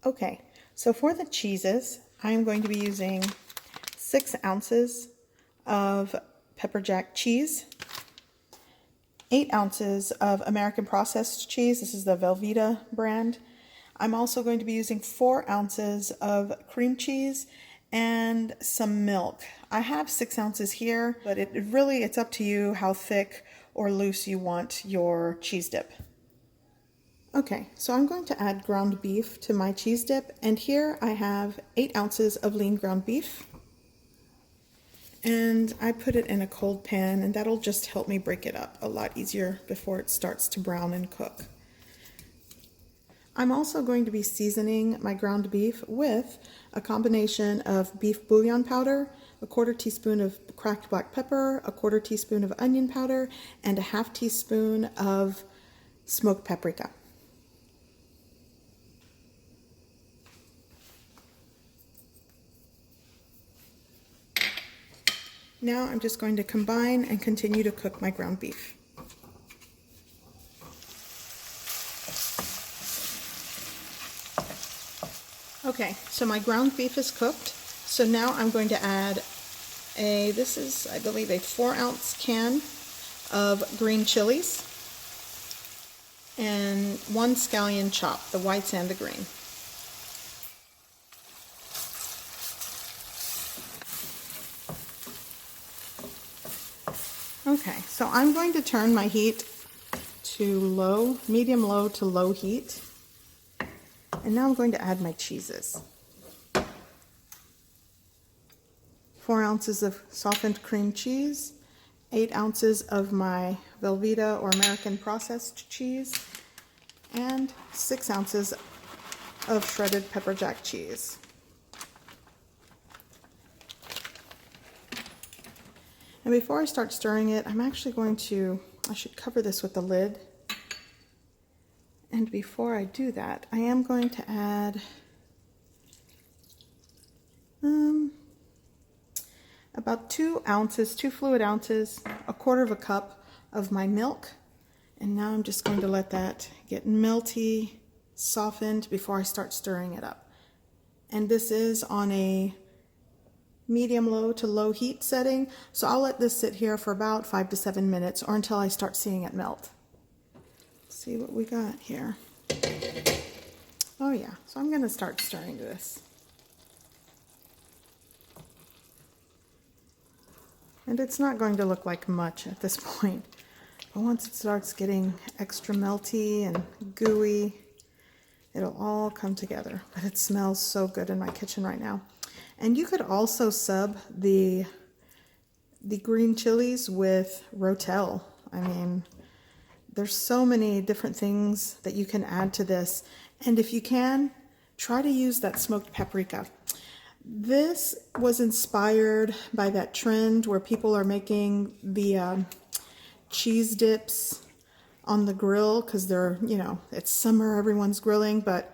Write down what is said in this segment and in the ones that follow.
Okay, so for the cheeses, I'm going to be using 6 ounces of pepper jack cheese, 8 ounces of American processed cheese. This is the Velvetta brand. I'm also going to be using 4 ounces of cream cheese and some milk. I have 6 ounces here, but it's up to you how thick or loose you want your cheese dip. Okay, so I'm going to add ground beef to my cheese dip, and here I have 8 ounces of lean ground beef. And I put it in a cold pan, and that'll just help me break it up a lot easier before it starts to brown and cook. I'm also going to be seasoning my ground beef with a combination of beef bouillon powder, a 1/4 teaspoon of cracked black pepper, a 1/4 teaspoon of onion powder, and a 1/2 teaspoon of smoked paprika. Now I'm just going to combine and continue to cook my ground beef. Okay, so my ground beef is cooked. So now I'm going to add this is, I believe, a 4-ounce can of green chilies and 1 scallion chopped, the whites and the green. Okay, so I'm going to turn my heat to medium-low to low heat. And now I'm going to add my cheeses. 4 ounces of softened cream cheese, 8 ounces of my Velvetta or American processed cheese, and 6 ounces of shredded pepper jack cheese. And before I start stirring it, I'm actually I should cover this with the lid. And before I do that, I am going to add about 2 fluid ounces, 1/4 cup of my milk. And now I'm just going to let that get melty, softened before I start stirring it up. And this is on a medium-low to low heat setting, so I'll let this sit here for about 5 to 7 minutes or until I start seeing it melt. Let's see what we got here. Oh yeah, so I'm going to start stirring this. And it's not going to look like much at this point, but once it starts getting extra melty and gooey, it'll all come together. But it smells so good in my kitchen right now. And you could also sub the green chilies with rotel. I mean, there's so many different things that you can add to this. And if you can, try to use that smoked paprika. This was inspired by that trend where people are making the cheese dips on the grill because they're, it's summer, everyone's grilling, but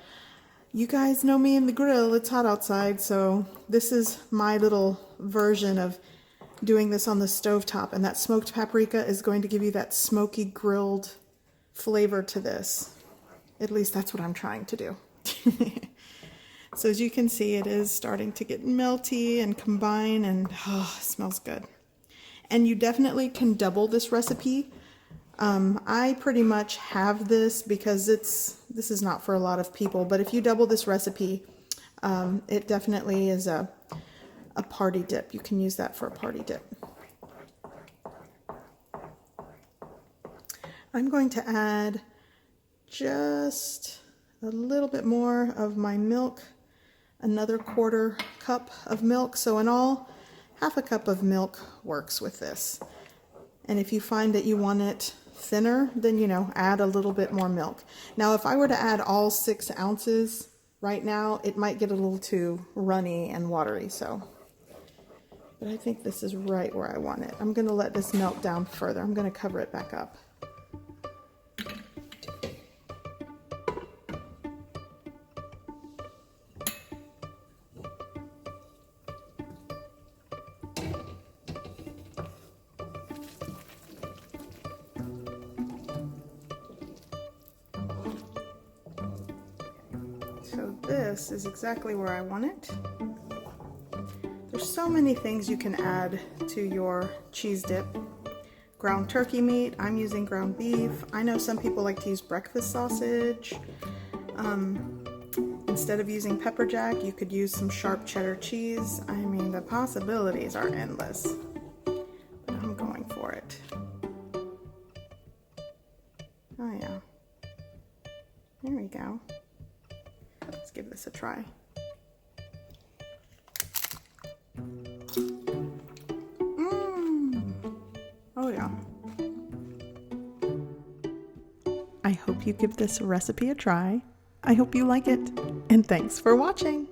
you guys know me and the grill, it's hot outside, so this is my little version of doing this on the stovetop, and that smoked paprika is going to give you that smoky grilled flavor to this. At least that's what I'm trying to do. So as you can see, it is starting to get melty and combine, and it smells good. And you definitely can double this recipe. I pretty much have this because this is not for a lot of people, but if you double this recipe, it definitely is a party dip. You can use that for a party dip. I'm going to add just a little bit more of my milk, another 1/4 cup of milk. So in all, 1/2 cup of milk works with this. And if you find that you want it thinner, then, add a little bit more milk. Now, if I were to add all 6 ounces right now, it might get a little too runny and watery, but I think this is right where I want it. I'm going to let this melt down further. I'm going to cover it back up. So this is exactly where I want it. There's so many things you can add to your cheese dip. Ground turkey meat, I'm using ground beef. I know some people like to use breakfast sausage. Instead of using pepper jack, you could use some sharp cheddar cheese. I mean, the possibilities are endless. But I'm going for it. Oh yeah. There we go. Let's give this a try. Oh yeah. I hope you give this recipe a try. I hope you like it, and thanks for watching.